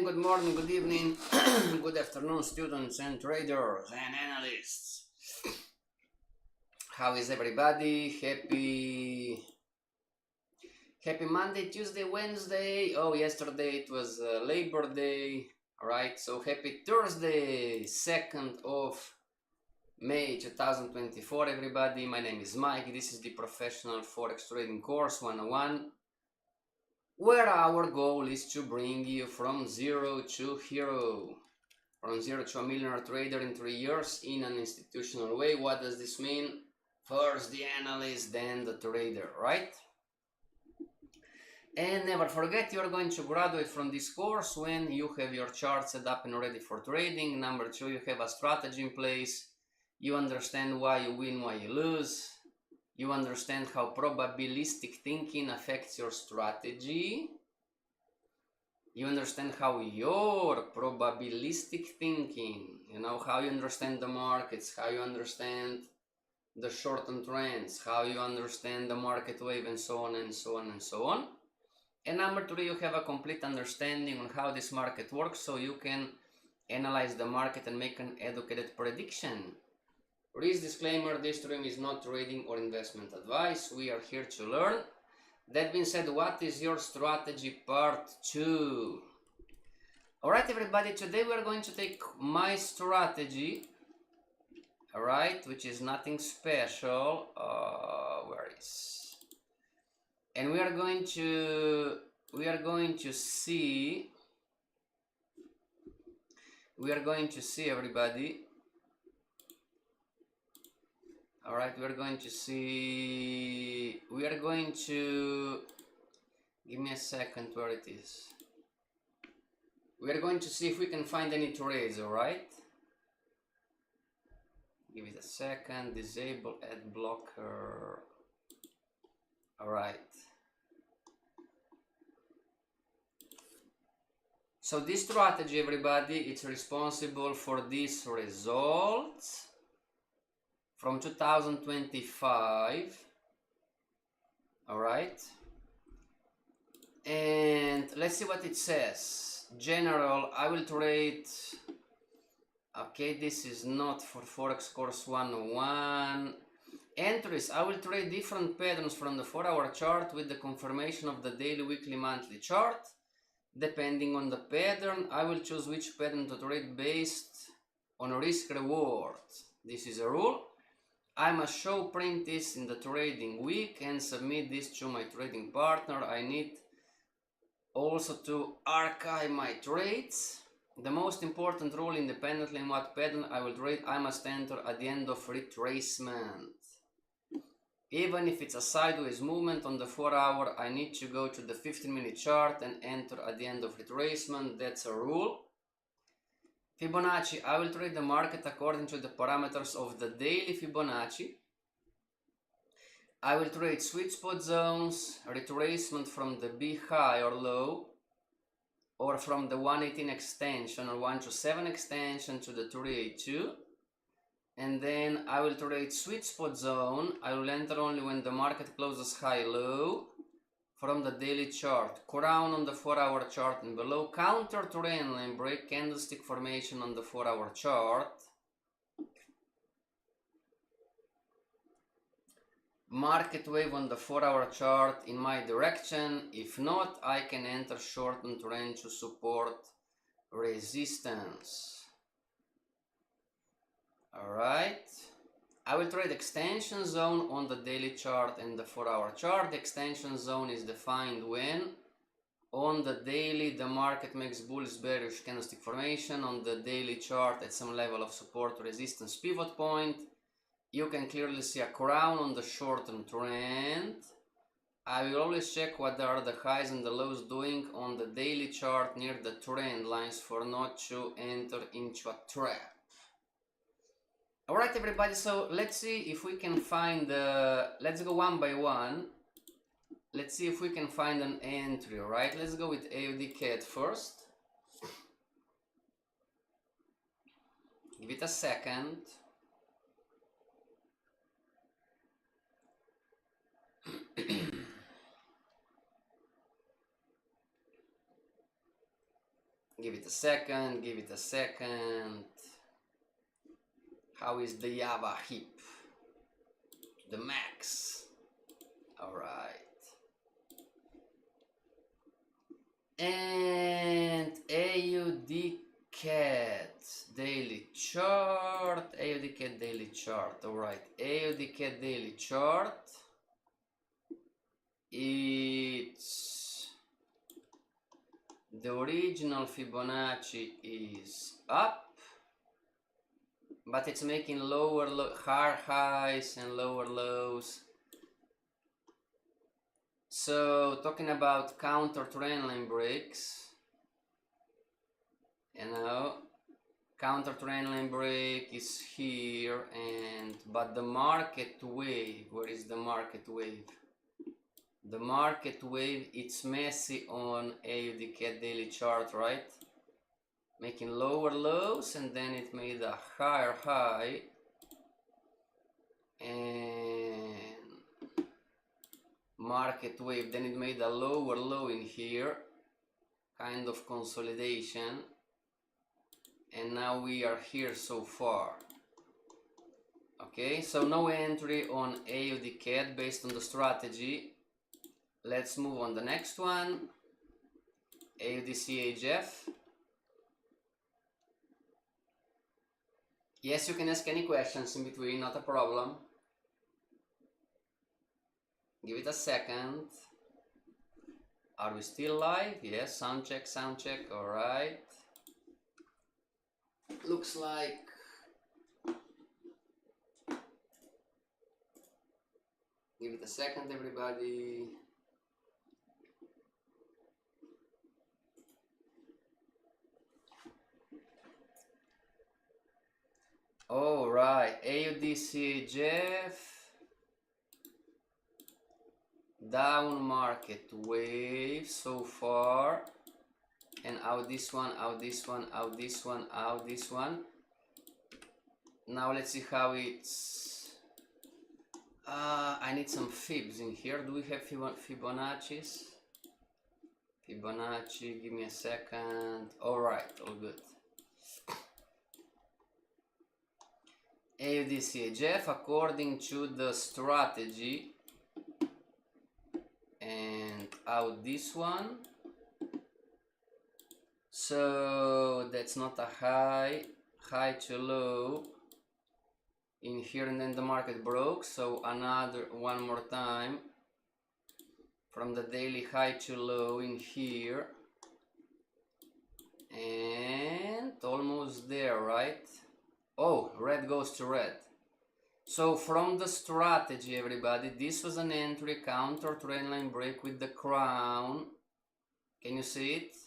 and good morning, good evening, good afternoon, students and traders and analysts. How is everybody? Happy Monday, Tuesday, Wednesday. Oh, yesterday it was Labor Day. All right, so happy Thursday, 2nd of May 2024, everybody. My name is Mike. This is the Professional Forex Trading Course 101. Where our goal is to bring you from zero to hero, from zero to a millionaire trader in 3 years in an institutional way. What does this mean? First the analyst, then the trader, right? And never forget, you are going to graduate from this course when you have your chart set up and ready for trading. Number 2, you have a strategy in place. You understand why you win, why you lose. You understand how probabilistic thinking affects your strategy. You understand how your probabilistic thinking, how you understand the markets, how you understand the short-term trends, how you understand the market wave, and so on and so on and so on. And number 3, you have a complete understanding on how this market works, so you can analyze the market and make an educated prediction. Please disclaimer, this stream is not trading or investment advice. We are here to learn. That being said, what is your strategy part 2? Alright everybody, today we are going to take my strategy, alright, which is nothing special. And we are going to see everybody. Alright, we are going to, give me a second where it is. We are going to see if we can find any trades, alright? Give it a second, disable ad blocker. Alright. So this strategy, everybody, it's responsible for these results from 2025, all right, and let's see what it says. General, I will trade, okay, this is not for Forex course 101. Entries, I will trade different patterns from the 4-hour chart with the confirmation of the daily, weekly, monthly chart. Depending on the pattern, I will choose which pattern to trade based on risk reward. This is a rule. I must show print this in the trading week and submit this to my trading partner. I need also to archive my trades. The most important rule, independently in what pattern I will trade, I must enter at the end of retracement. Even if it's a sideways movement on the 4-hour, I need to go to the 15-minute chart and enter at the end of retracement. That's a rule. Fibonacci, I will trade the market according to the parameters of the daily Fibonacci. I will trade sweet spot zones, retracement from the B high or low, or from the 118 extension or 127 extension to the 382. And then I will trade sweet spot zone. I will enter only when the market closes high-low from the daily chart. Crown on the 4-hour chart and below. Counter trend line break candlestick formation on the 4-hour chart. Market wave on the 4-hour chart in my direction. If not, I can enter shortened trend to support resistance. Alright, I will trade extension zone on the daily chart and the 4-hour chart. The extension zone is defined when on the daily the market makes bullish bearish candlestick formation on the daily chart at some level of support resistance pivot point. You can clearly see a crown on the short-term trend. I will always check what are the highs and the lows doing on the daily chart near the trend lines for not to enter into a trap. Alright everybody, so let's see if we can find, let's go one by one. Let's see if we can find an entry, alright? Let's go with AUD CAD first. Give it a second. Give it a second, give it a second. How is the Java heap? The max. Alright. And AUD cat daily chart. AUD cat daily chart. Alright. AUD cat daily chart. It's the original Fibonacci is up, but it's making higher highs and lower lows. So talking about counter trend line breaks, you know, counter trend line break is here, and but the market wave, where is the market wave? The market wave, it's messy on AUD cat daily chart, right? Making lower lows, and then it made a higher high, and market wave, then it made a lower low in here, kind of consolidation, and now we are here so far. Okay, so no entry on AUD cat based on the strategy. Let's move on the next one. AUD CHF. Yes, you can ask any questions in between, not a problem. Give it a second. Are we still live? Yes, sound check, alright. Looks like give it a second, everybody. Alright, AUD CHF. Down market wave so far, and out this one, out this one, out this one, out this one. Now let's see how it's I need some fibs in here. Do we have Fibonacci's? Fibonacci, give me a second. Alright, all good. AUD CHF, according to the strategy, and out this one, so that's not a high to low in here, and then the market broke, so another one more time from the daily high to low in here, and almost there, right? Oh, red goes to red. So from the strategy, everybody, this was an entry, counter trendline break with the crown. Can you see it?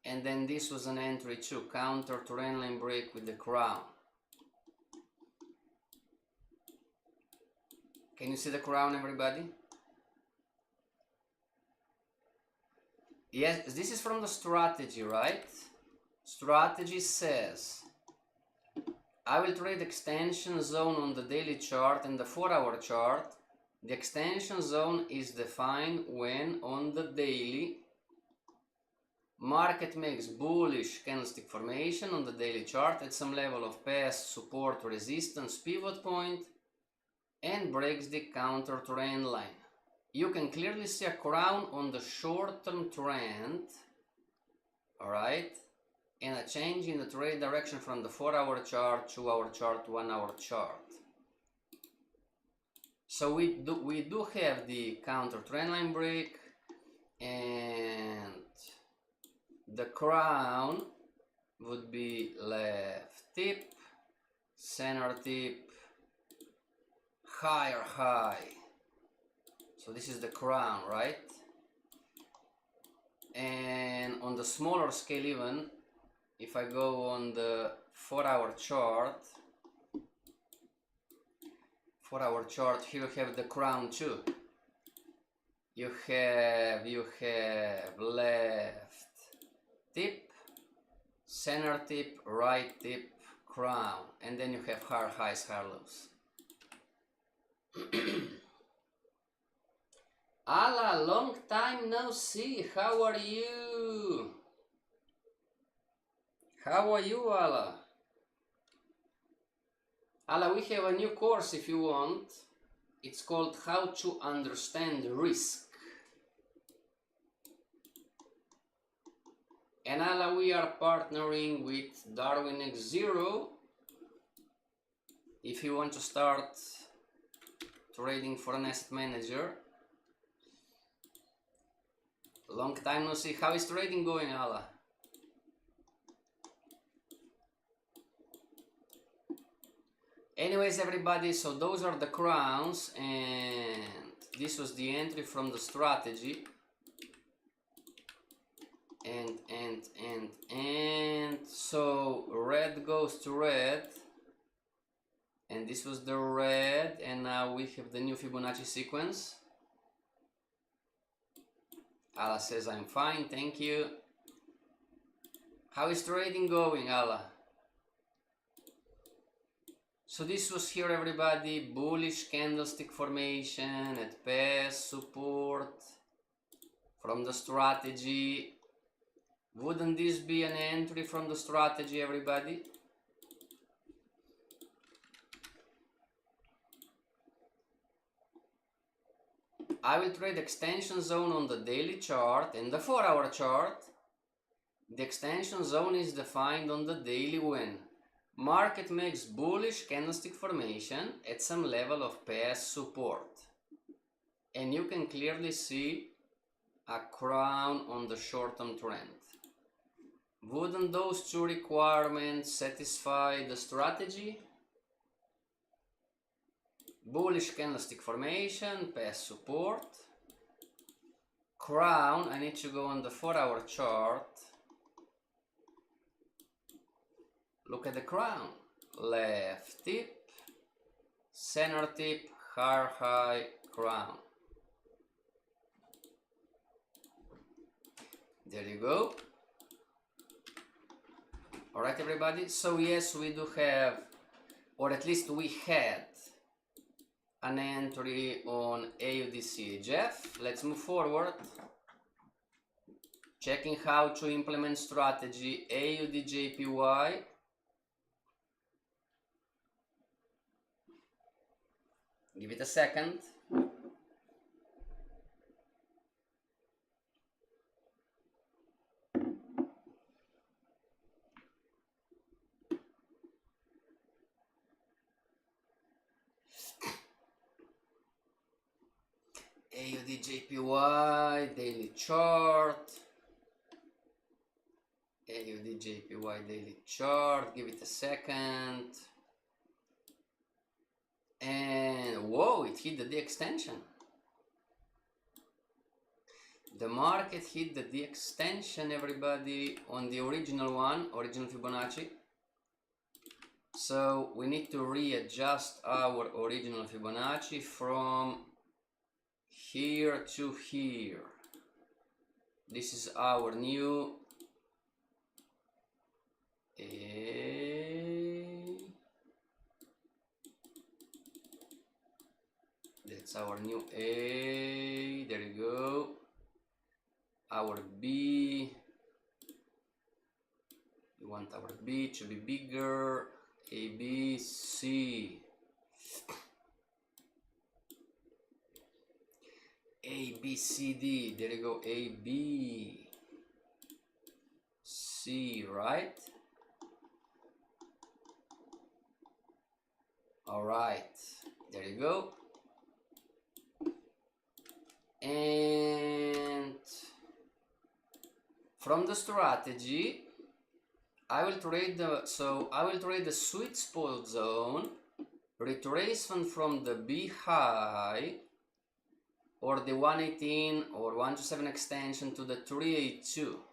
And then this was an entry too, counter trendline break with the crown. Can you see the crown, everybody? Yes, this is from the strategy, right? Strategy says, I will trade extension zone on the daily chart and the 4-hour chart. The extension zone is defined when on the daily market makes bullish candlestick formation on the daily chart at some level of past support, resistance, pivot point, and breaks the counter trend line. You can clearly see a crown on the short-term trend, alright? And a change in the trade direction from the 4-hour chart, 2-hour chart, 1-hour chart. So we do have the counter trendline break, and the crown would be left tip, center tip, higher high. So this is the crown, right? And on the smaller scale even, if I go on the 4-hour chart, here you have the crown too. You have left tip, center tip, right tip, crown, and then you have higher highs, higher lows. Ala, long time no see. How are you? How are you, Ala? Ala, we have a new course if you want. It's called How to Understand Risk. And Ala, we are partnering with Darwin X Zero. If you want to start trading for an asset manager. Long time no see. How is trading going, Ala? Anyways, everybody, so those are the crowns, and this was the entry from the strategy. And so red goes to red, and this was the red, and now we have the new Fibonacci sequence. Ala says, I'm fine, thank you. How is trading going, Ala? So this was here, everybody, bullish candlestick formation at past support from the strategy. Wouldn't this be an entry from the strategy, everybody? I will trade extension zone on the daily chart and the 4-hour chart. The extension zone is defined on the daily when market makes bullish candlestick formation at some level of past support. And you can clearly see a crown on the short-term trend. Wouldn't those two requirements satisfy the strategy? Bullish candlestick formation, past support, crown. I need to go on the 4-hour chart. Look at the crown. Left tip, center tip, higher high, crown. There you go. Alright, everybody, so yes, we do have, or at least we had, an entry on AUDCHF. Let's move forward. Checking how to implement strategy AUDJPY. Give it a second. AUDJPY daily chart. AUDJPY daily chart. Give it a second. And whoa, it hit the D extension. The market hit the D extension, everybody, on the original one, original Fibonacci. So we need to readjust our original Fibonacci from here to here. This is our new A. That's our new A. There you go. Our B. We want our B to be bigger. A, B, C. A, B, C, D. There you go. A, B, C, right? All right. There you go. And from the strategy, I will trade the sweet spot zone, retracement from the B high or the 118 or 127 extension to the 382.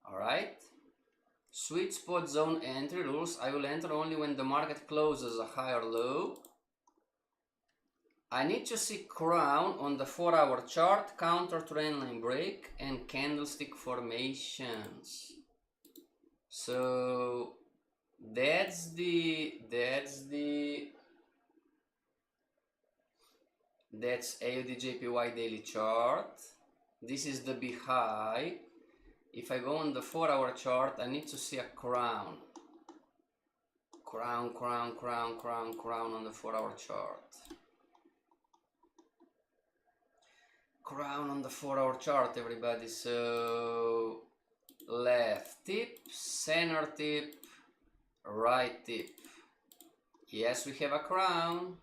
All right. Sweet spot zone entry rules. I will enter only when the market closes a higher low. I need to see crown on the 4-hour chart, counter trendline break, and candlestick formations. So that's AUDJPY daily chart. This is the B high. if I go on the 4-hour chart, I need to see a crown. Crown on the 4-hour chart. Crown on the 4-hour chart, everybody. So left tip, center tip, right tip. Yes, we have a crown.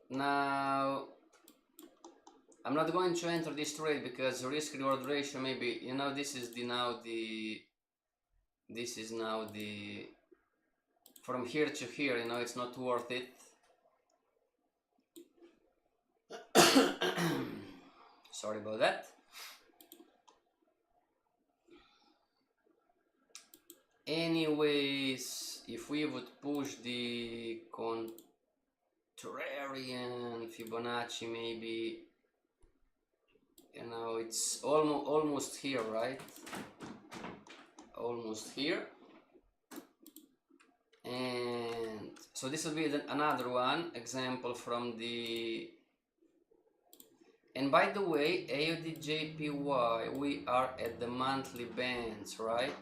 Now I'm not going to enter this trade because risk reward ratio, maybe, you know, this is now the from here to here, you know, it's not worth it. Sorry about that. Anyways, if we would push the contrarian Fibonacci, maybe, you know, it's almost here, right? Almost here. And so this will be another one example from the, and by the way, AUDJPY, we are at the monthly bands, right?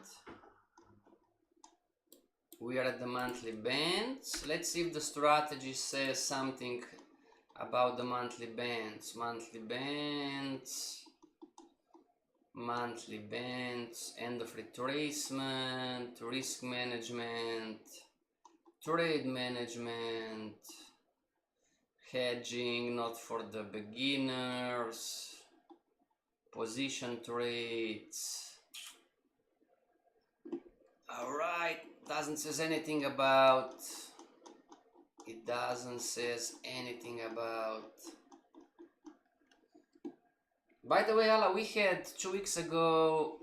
We are at the monthly bands. Let's see if the strategy says something about the monthly bands. Monthly bands, end of retracement, risk management, trade management, hedging not for the beginners, position trades. Alright, doesn't says anything about, it doesn't says anything about. By the way, Ala, we had 2 weeks ago,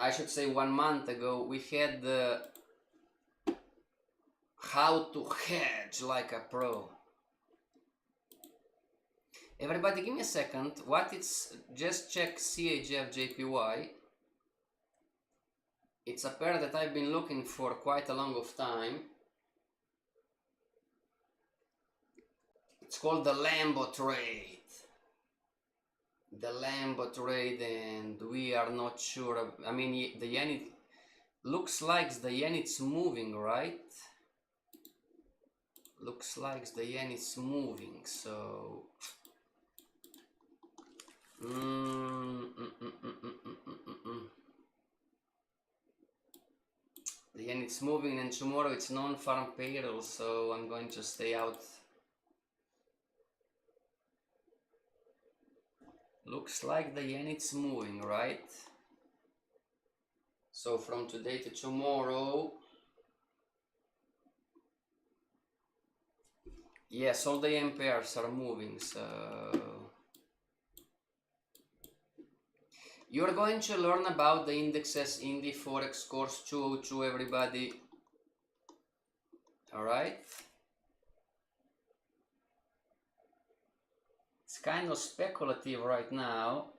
I should say 1 month ago, we had the how to hedge like a pro. Everybody give me a second. What it's, just check CHF-JPY. It's a pair that I've been looking for quite a long of time. It's called the Lambo trade. The Lambo trade, and we are not sure of, I mean, the yen, it looks like the yen it's moving, right? Looks like the yen is moving, so the yen it's moving, and tomorrow it's non-farm payroll, so I'm going to stay out. Looks like the yen it's moving, right? So from today to tomorrow, yes, all the yen pairs are moving, so you're going to learn about the indexes in the Forex course 202, everybody. Alright? It's kind of speculative right now.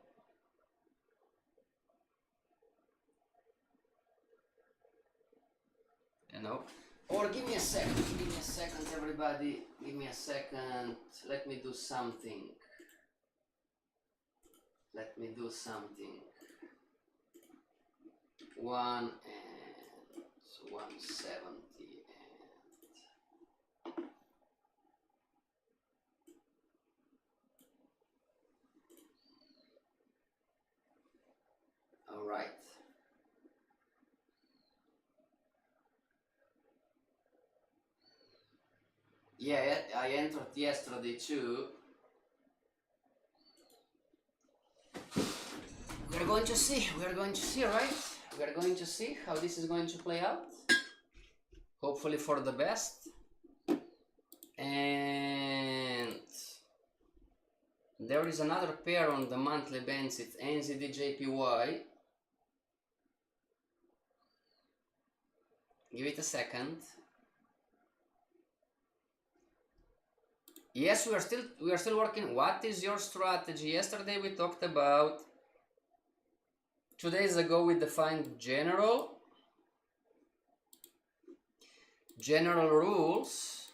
You know? Or give me a second, everybody. Give me a second. Let me do something. 1 and 170 and all right. Yeah, I entered yesterday too. We're going to see, right? We're going to see how this is going to play out. Hopefully for the best. And there is another pair on the monthly bands, it's NZD-JPY. Give it a second. Yes, we are still working. What is your strategy? Yesterday we talked about, 2 days ago we defined general rules.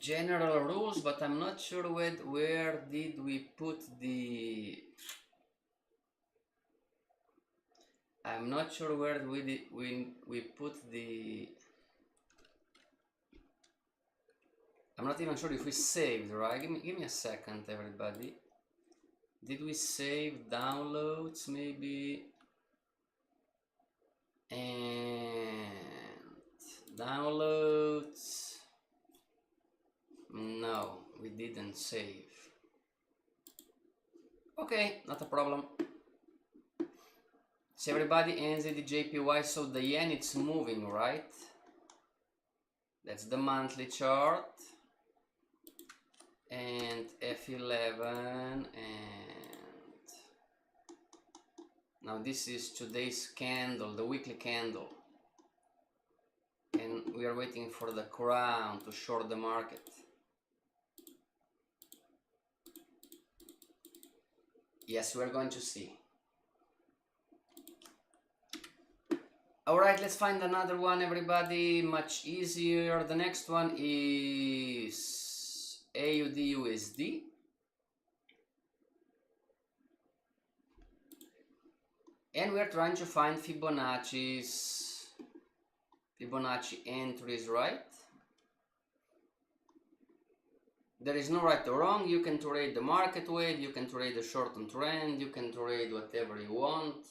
general rules, but I'm not sure where did we put the... I'm not sure where we put the... I'm not even sure if we saved, right? Give me a second, everybody. Did we save downloads, maybe? And downloads. No, we didn't save. Okay, not a problem. So everybody, NZDJPY, so the yen, it's moving, right? That's the monthly chart. And F11, and now this is today's candle, the weekly candle. And we are waiting for the crown to short the market. Yes, we're going to see. Alright, let's find another one, everybody, much easier. The next one is AUD USD. And we're trying to find Fibonacci entries, right? There is no right or wrong. You can trade the market wave, you can trade the short-term trend, you can trade whatever you want.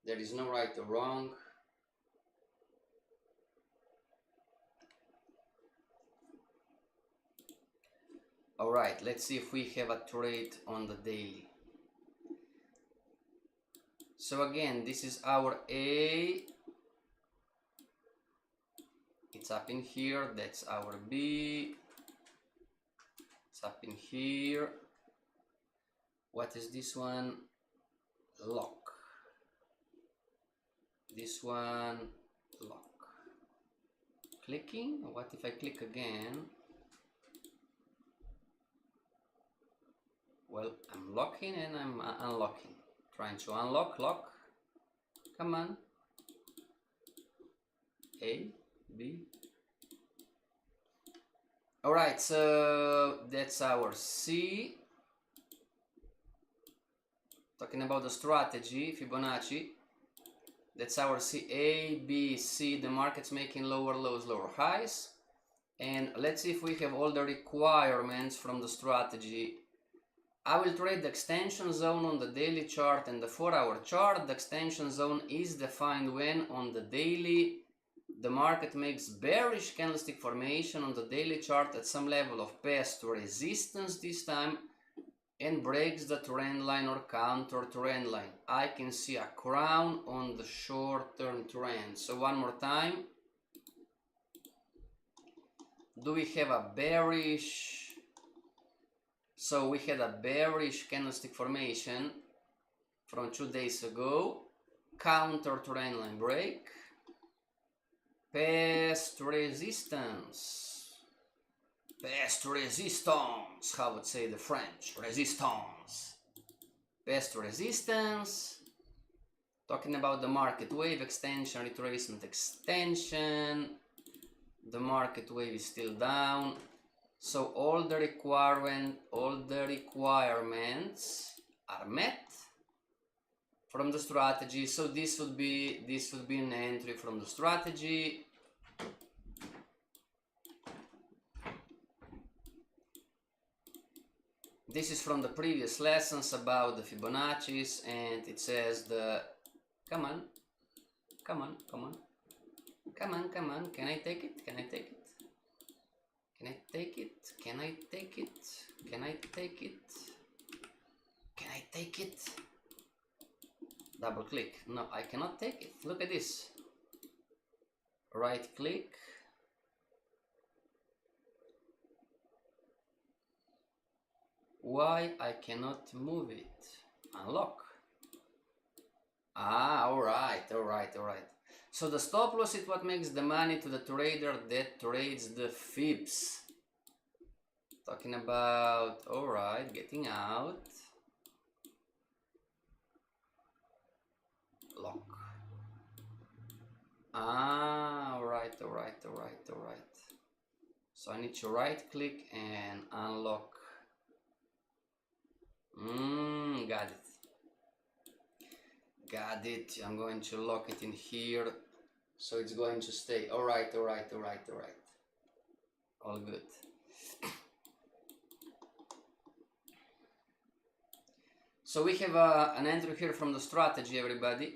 There is no right or wrong. Alright, let's see if we have a trade on the daily. So again, this is our A. It's up in here. That's our B. It's up in here. What is this one? Lock. This one, lock. Clicking. What if I click again? Well, I'm locking and I'm unlocking. Trying to unlock, lock. Come on. A, B. Alright, so that's our C. Talking about the strategy, Fibonacci. That's our C, A, B, C. The market's making lower lows, lower highs. And let's see if we have all the requirements from the strategy. I will trade the extension zone on the daily chart and the 4-hour chart. The extension zone is defined when on the daily the market makes bearish candlestick formation on the daily chart at some level of past resistance this time and breaks the trend line or counter trend line. I can see a crown on the short-term trend. So one more time. Do we have a bearish? So we had a bearish candlestick formation from 2 days ago, counter trend line break, past resistance, how would say the French, resistance, past resistance, talking about the market wave, extension, retracement, extension, the market wave is still down. So all the requirements are met from the strategy. So this would be an entry from the strategy. This is from the previous lessons about the Fibonacci's, and it says the come on, can I take it? Can I take it? Double click. No, I cannot take it. Look at this. Right click. Why I cannot move it? Unlock. Ah, alright. So the stop loss is what makes the money to the trader that trades the fibs. Talking about, alright, getting out. Lock. Ah, alright. So I need to right click and unlock. Got it. Got it. I'm going to lock it in here. So it's going to stay. Alright. All good. So we have an entry here from the strategy, everybody.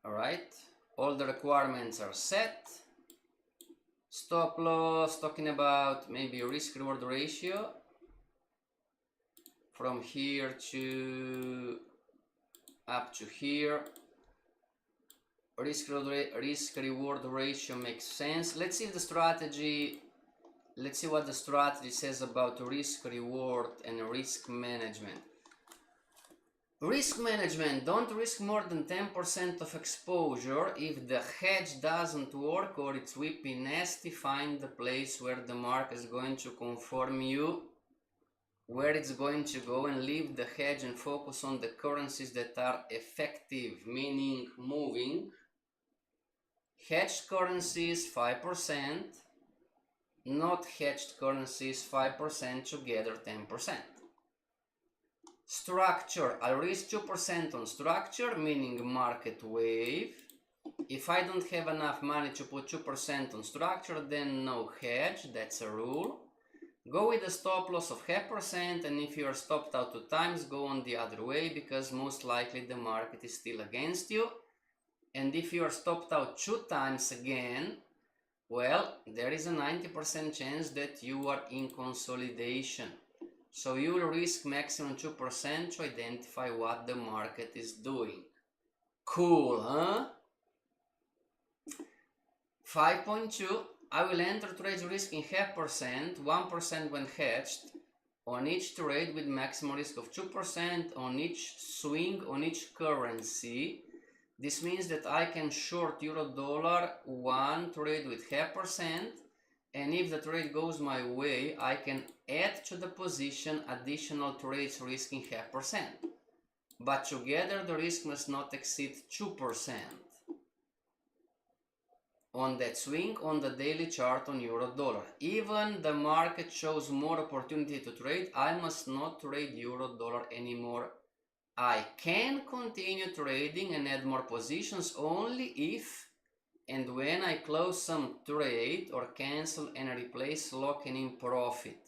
Alright. All the requirements are set. Stop loss, talking about maybe risk reward ratio. From here to up to here. Risk reward ratio makes sense. Let's see if the strategy, let's see what the strategy says about risk reward and risk management. Risk management, don't risk more than 10% of exposure. If the hedge doesn't work or it's whipping nasty, find the place where the market is going to conform you, where it's going to go, and leave the hedge and focus on the currencies that are effective, meaning moving. Hedged currencies 5%, not hedged currencies 5%, together 10%. Structure, I'll risk 2% on structure, meaning market wave. If I don't have enough money to put 2% on structure, then no hedge, that's a rule. Go with a stop loss of 0.5%, and if you are stopped out 2 times, go on the other way, because most likely the market is still against you. And if you are stopped out 2 times again, well, there is a 90% chance that you are in consolidation. So you will risk maximum 2% to identify what the market is doing. Cool, huh? 5.2, I will enter trades risking 0.5%, 1% when hedged, on each trade with maximum risk of 2%, on each swing, on each currency. This means that I can short euro dollar 1 trade with 0.5%, and if the trade goes my way, I can add to the position additional trades risking 0.5%. But together the risk must not exceed 2% on that swing on the daily chart on euro dollar. Even the market shows more opportunity to trade, I must not trade euro dollar anymore. I can continue trading and add more positions only if and when I close some trade or cancel and replace locking in profit.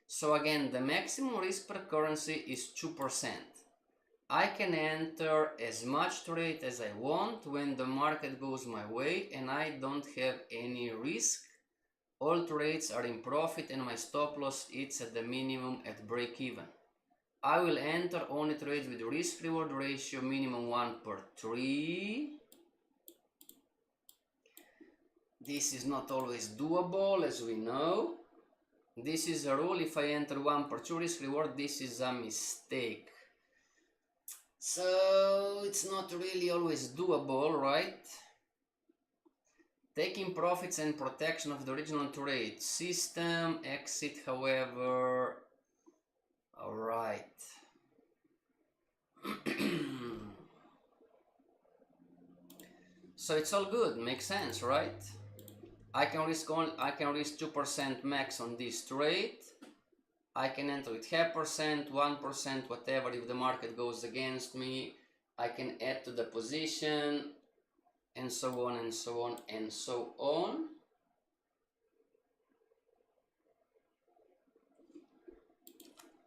So again, the maximum risk per currency is 2%. I can enter as much trade as I want when the market goes my way and I don't have any risk. All trades are in profit and my stop loss is at the minimum at break even. I will enter only trades with risk reward ratio minimum 1/3. This is not always doable, as we know. This is a rule. If I enter 1/2 risk reward, this is a mistake. So it's not really always doable, right? Taking profits and protection of the original trade. System, exit, however. Alright. So it's all good, makes sense, right? I can risk 2% max on this trade. I can enter with 0.5%, 1%, whatever. If the market goes against me, I can add to the position, and so on and so on and so on.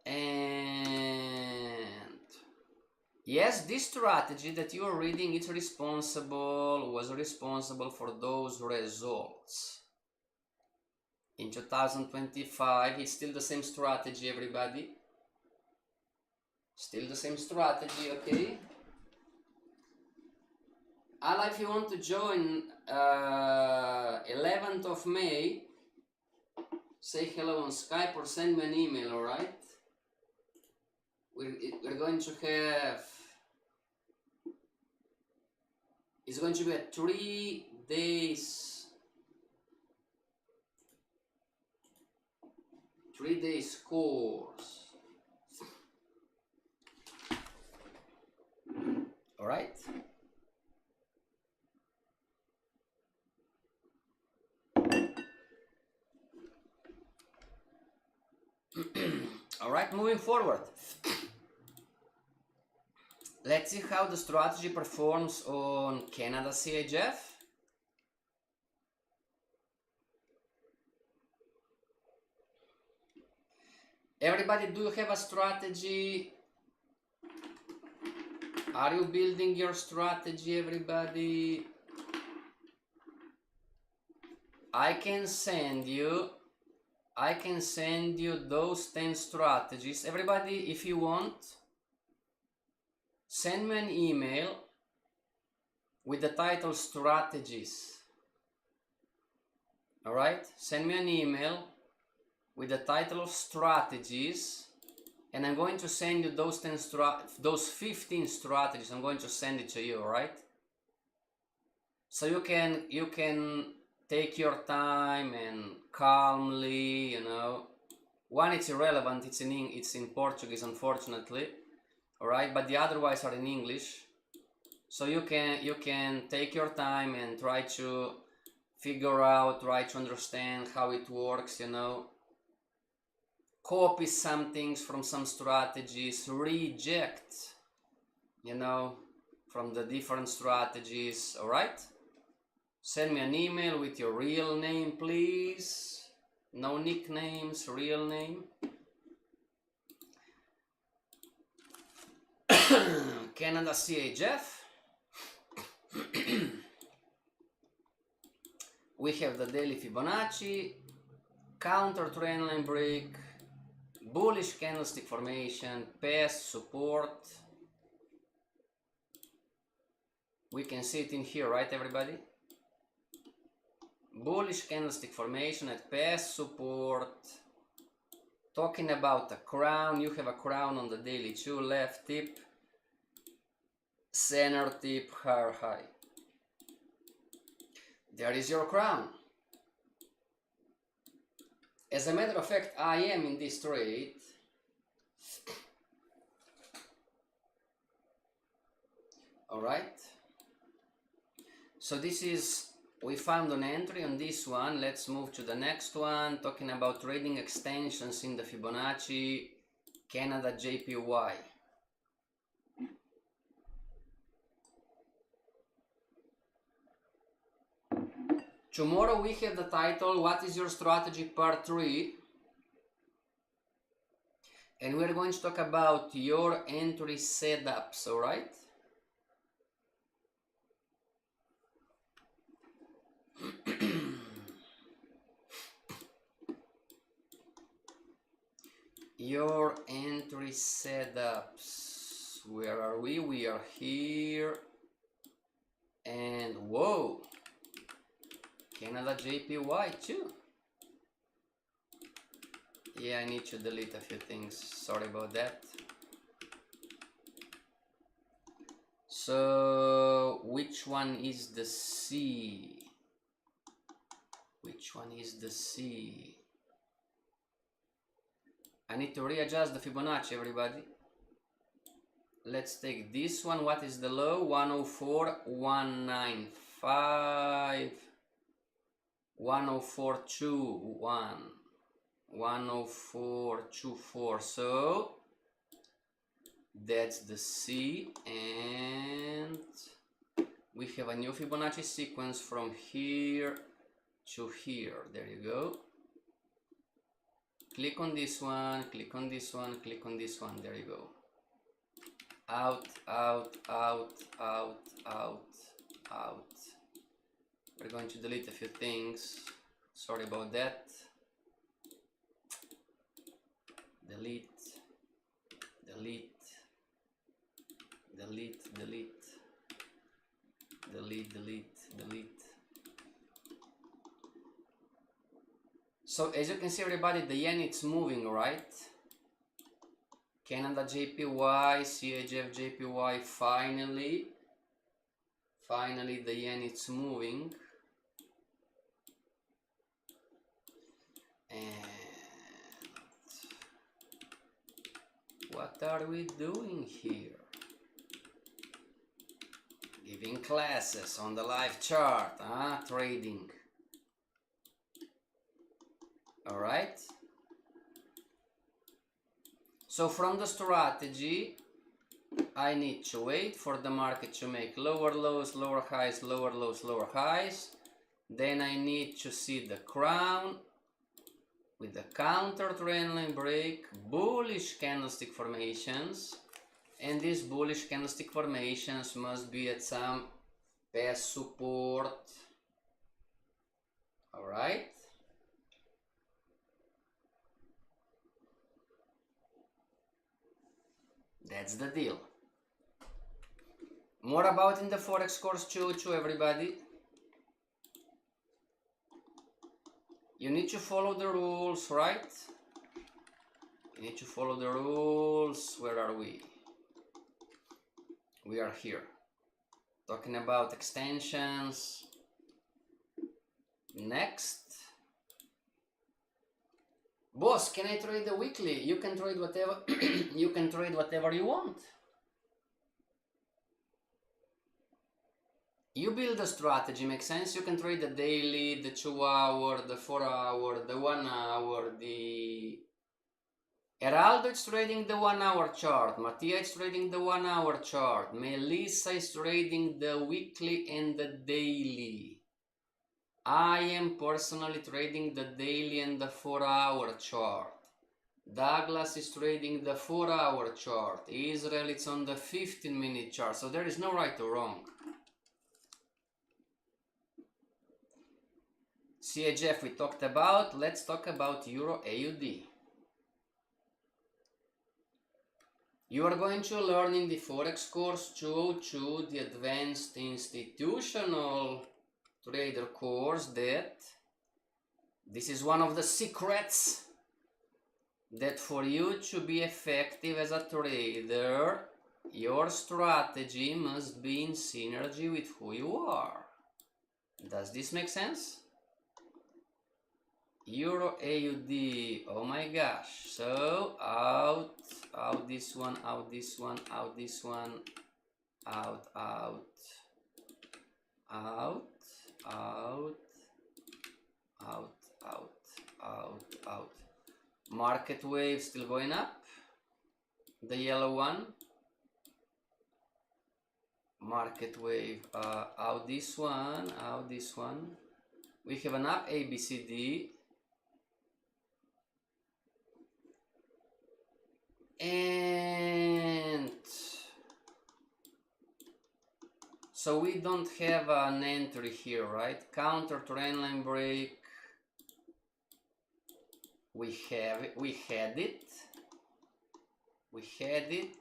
And yes, this strategy that you are reading was responsible for those results. In 2025, it's still the same strategy, everybody. Still the same strategy, okay? Ala, if you want to join 11th of May, say hello on Skype or send me an email, alright? We're going to have... It's going to be a 3 days... 3 days course. Alright? Alright, moving forward. Let's see how the strategy performs on Canada CHF. Everybody, do you have a strategy? Are you building your strategy, everybody? I can send you those 10 strategies. Everybody, if you want, send me an email with the title strategies. Alright? Send me an email with the title of strategies, and I'm going to send you those 15 strategies. I'm going to send it to you, alright? So you can take your time and calmly, you know. One, it's irrelevant, it's in Portuguese, unfortunately, alright, but the otherwise are in English. So you can take your time and try to figure out, try to understand how it works, you know. Copy some things from some strategies, reject, you know, from the different strategies, alright? Send me an email with your real name, please. No nicknames, real name. Canada CHF. We have the daily Fibonacci, counter trendline break, bullish candlestick formation, past support. We can see it in here, right, everybody? Bullish candlestick formation at past support. Talking about a crown, you have a crown on the daily too, left tip, center tip, higher high. There is your crown. As a matter of fact, I am in this trade. Alright. So this is, we found an entry on this one. Let's move to the next one, talking about trading extensions in the Fibonacci, Canada JPY. Tomorrow we have the title, What is your strategy, part 3. And we're going to talk about your entry setups, alright? Your entry setups. Where are we? We are here. And whoa! Canada JPY too. Yeah, I need to delete a few things. Sorry about that. So, which one is the C? Which one is the C? I need to readjust the Fibonacci, everybody. Let's take this one. What is the low? 104.195. 104.21. 104.24. So that's the C, and we have a new Fibonacci sequence from here to here. There you go. Click on this one, click on this one, click on this one. There you go. Out, out, out, out, out, out. We're going to delete a few things. Sorry about that. Delete, delete, delete, delete, delete, delete, delete. So as you can see, everybody, the yen, it's moving, right? Canada JPY, CHF JPY, finally the yen, it's moving. And what are we doing here? Giving classes on the live chart, huh? Trading. Alright. So from the strategy, I need to wait for the market to make lower lows, lower highs, lower lows, lower highs. Then I need to see the crown with the counter trendline break, bullish candlestick formations, and these bullish candlestick formations must be at some past support. All right. That's the deal. More about in the Forex course 2 everybody. You need to follow the rules, right? You need to follow the rules. Where are we? We are here. Talking about extensions. Next. Boss, can I trade the weekly? You can trade whatever you can trade whatever you want. You build a strategy, makes sense? You can trade the daily, the 2 hour, the 4 hour, the 1 hour, the... Heraldo is trading the 1 hour chart, Mattia is trading the 1 hour chart, Melissa is trading the weekly and the daily. I am personally trading the daily and the 4 hour chart. Douglas is trading the 4 hour chart. Israel is on the 15-minute chart, so there is no right or wrong. CHF we talked about. Let's talk about Euro AUD. You are going to learn in the Forex course 202, the advanced institutional trader course, that this is one of the secrets that for you to be effective as a trader, your strategy must be in synergy with who you are. Does this make sense? Euro AUD, oh my gosh. So out this one, out this one, out this one, out, out, out, out, out, out, out, out. Market wave still going up. The yellow one. Market wave out this one, out this one. We have an up ABCD. And so we don't have an entry here, right? Counter trendline break. We have it. We had it. We had it.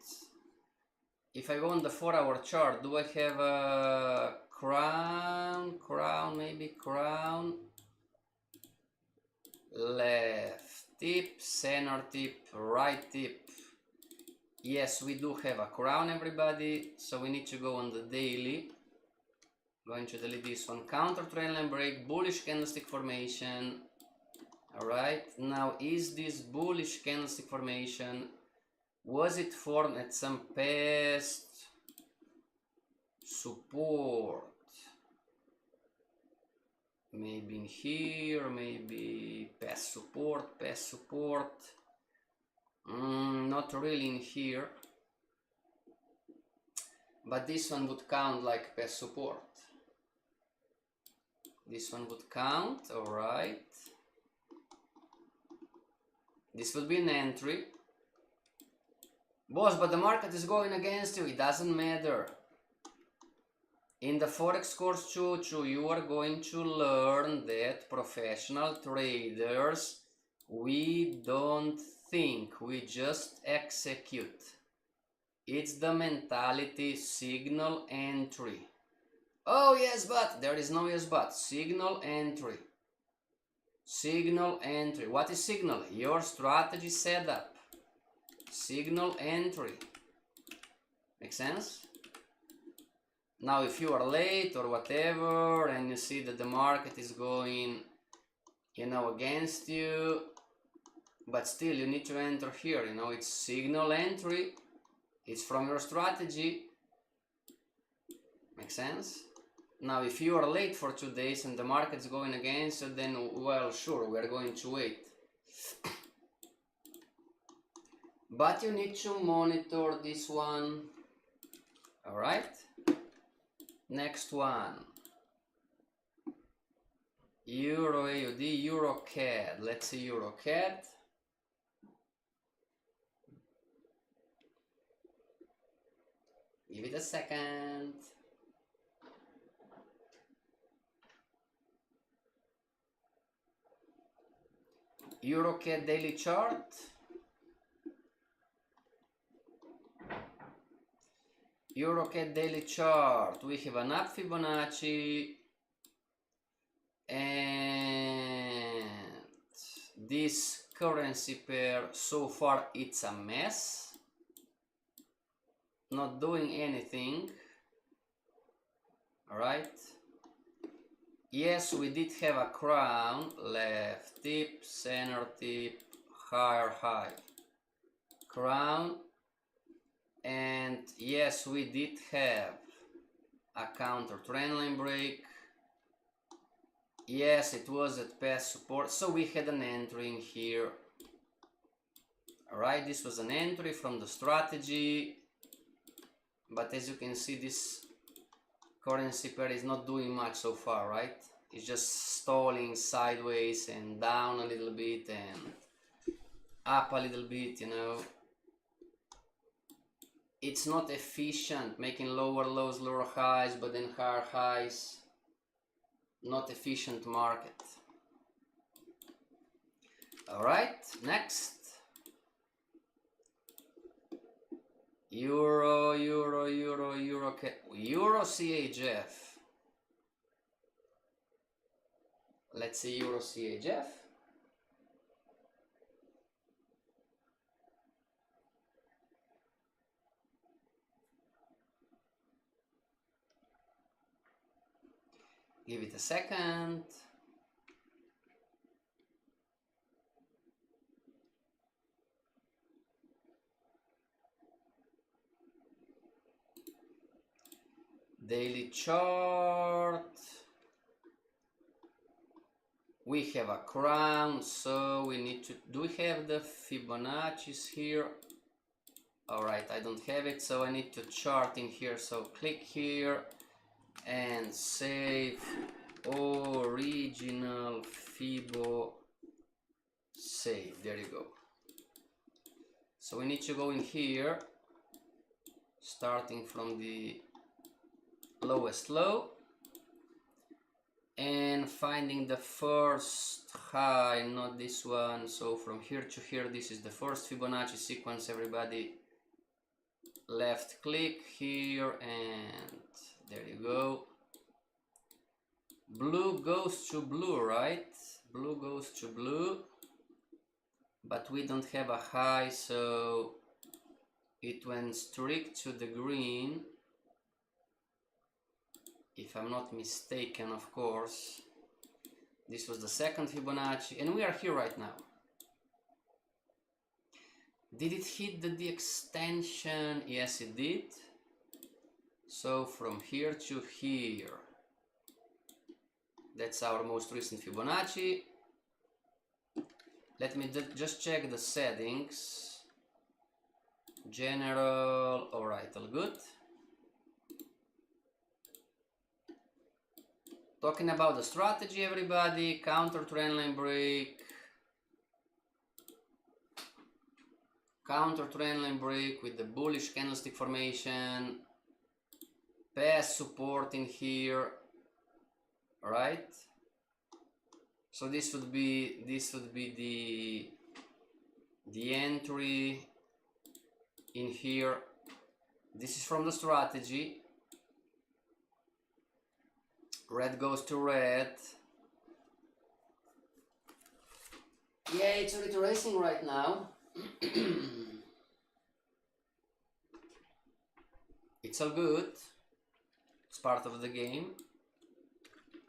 If I go on the 4 hour chart, do I have a crown? Crown, maybe crown. Left tip, center tip, right tip. Yes, we do have a crown, everybody. So we need to go on the daily. Going to delete this one. Counter trendline break, bullish candlestick formation. Alright, now is this bullish candlestick formation, was it formed at some past support? Maybe in here, maybe past support, past support. Not really in here, but this one would count like past support. This one would count, alright. This will be an entry. Boss, but the market is going against you. It doesn't matter. In the Forex course 2, you are going to learn that professional traders, we don't think, we just execute. It's the mentality signal entry. Oh yes, but there is no yes but. Signal entry. Signal entry. What is signal? Your strategy setup. Signal entry. Make sense? Now if you are late or whatever and you see that the market is going, you know, against you, but still you need to enter here, you know, it's signal entry, it's from your strategy. Make sense? Now if you are late for 2 days and the market's going against you, then well, sure, we are going to wait. but you need to monitor this one. All right, next one, Euro AUD, Euro CAD. Let's see Euro CAD. Give it a second. Euro CAD daily chart. Euro CAD daily chart. We have an up Fibonacci, and this currency pair so far it's a mess, not doing anything. All right, yes, we did have a crown, left tip, center tip, higher high, crown, and yes, we did have a counter trendline break. Yes, it was at past support, so we had an entry in here. Alright, this was an entry from the strategy, but as you can see, this currency pair is not doing much so far, right? It's just stalling sideways and down a little bit and up a little bit, you know. It's not efficient, making lower lows, lower highs, but then higher highs. Not efficient market. All right, next. Euro CHF. Let's see Euro CHF. Give it a second. Daily chart. We have a crown, so we need to... Do we have the Fibonacci's here? Alright, I don't have it, so I need to chart in here. So click here and save original Fibo save. There you go. So we need to go in here, starting from the lowest low and finding the first high, not this one. So from here to here, this is the first Fibonacci sequence, everybody. Left click here and there you go. Blue goes to blue, right? Blue goes to blue, but we don't have a high, so it went straight to the green, if I'm not mistaken, of course. This was the second Fibonacci, and we are here right now. Did it hit the extension? Yes, it did. So from here to here, that's our most recent Fibonacci. Let me just check the settings. General, alright, all good. Talking about the strategy, everybody, counter trendline break. Counter trendline break with the bullish candlestick formation. Past support in here. Right? So this would be the entry in here. This is from the strategy. Red goes to red. Yeah, it's retracing right now. It's all good. It's part of the game.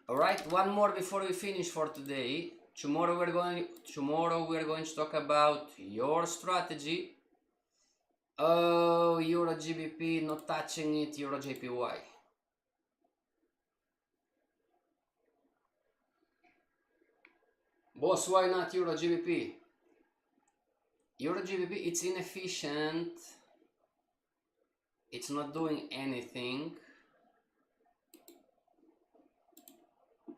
Alright, one more before we finish for today. Tomorrow we're going to talk about your strategy. Oh, Euro GBP, not touching it, Euro JPY. Boss, why not Euro GBP? Euro GBP, it's inefficient. It's not doing anything.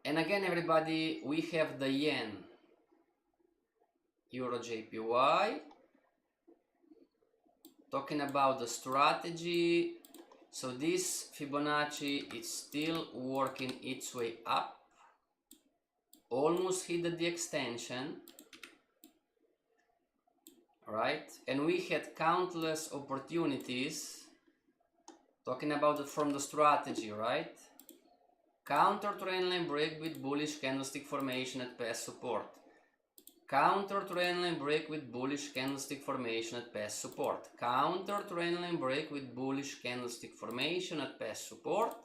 And again, everybody, we have the yen, Euro JPY. Talking about the strategy. So this Fibonacci is still working its way up. Almost hit the extension. Right? And we had countless opportunities. Talking about from the strategy, right? Counter trendline break with bullish candlestick formation at past support. Counter trendline break with bullish candlestick formation at past support. Counter trendline break with bullish candlestick formation at past support.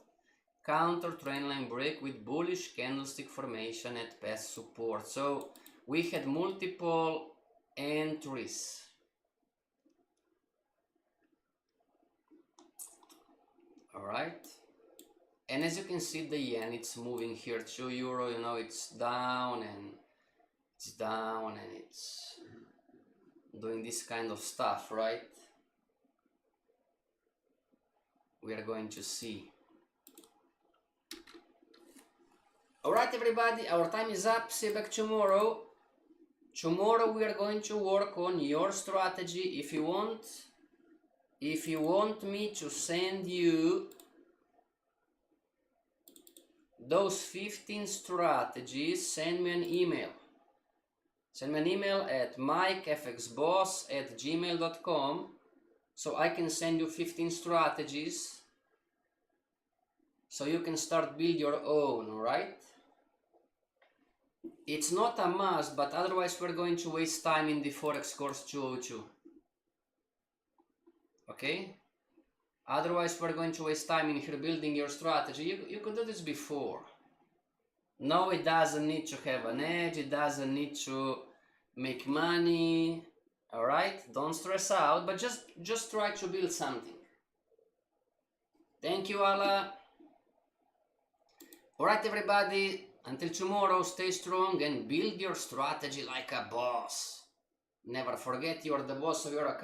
Counter trendline break with bullish candlestick formation at past support. So we had multiple entries. All right. And as you can see, the yen, it's moving here. 2 euro, you know, it's down and it's down and it's doing this kind of stuff, right? We are going to see. All right, everybody, our time is up. See you back tomorrow. Tomorrow we are going to work on your strategy. If you want me to send you those 15 strategies, send me an email. Send me an email at mikefxboss@gmail.com so I can send you 15 strategies so you can start build your own, alright? It's not a must, but otherwise we're going to waste time in the Forex course 202. Okay? Otherwise we're going to waste time in here building your strategy. You could do this before. No, it doesn't need to have an edge, it doesn't need to make money, alright? Don't stress out, but just try to build something. Thank you, Allah. Alright, everybody, until tomorrow, stay strong and build your strategy like a boss. Never forget you're the boss of your account.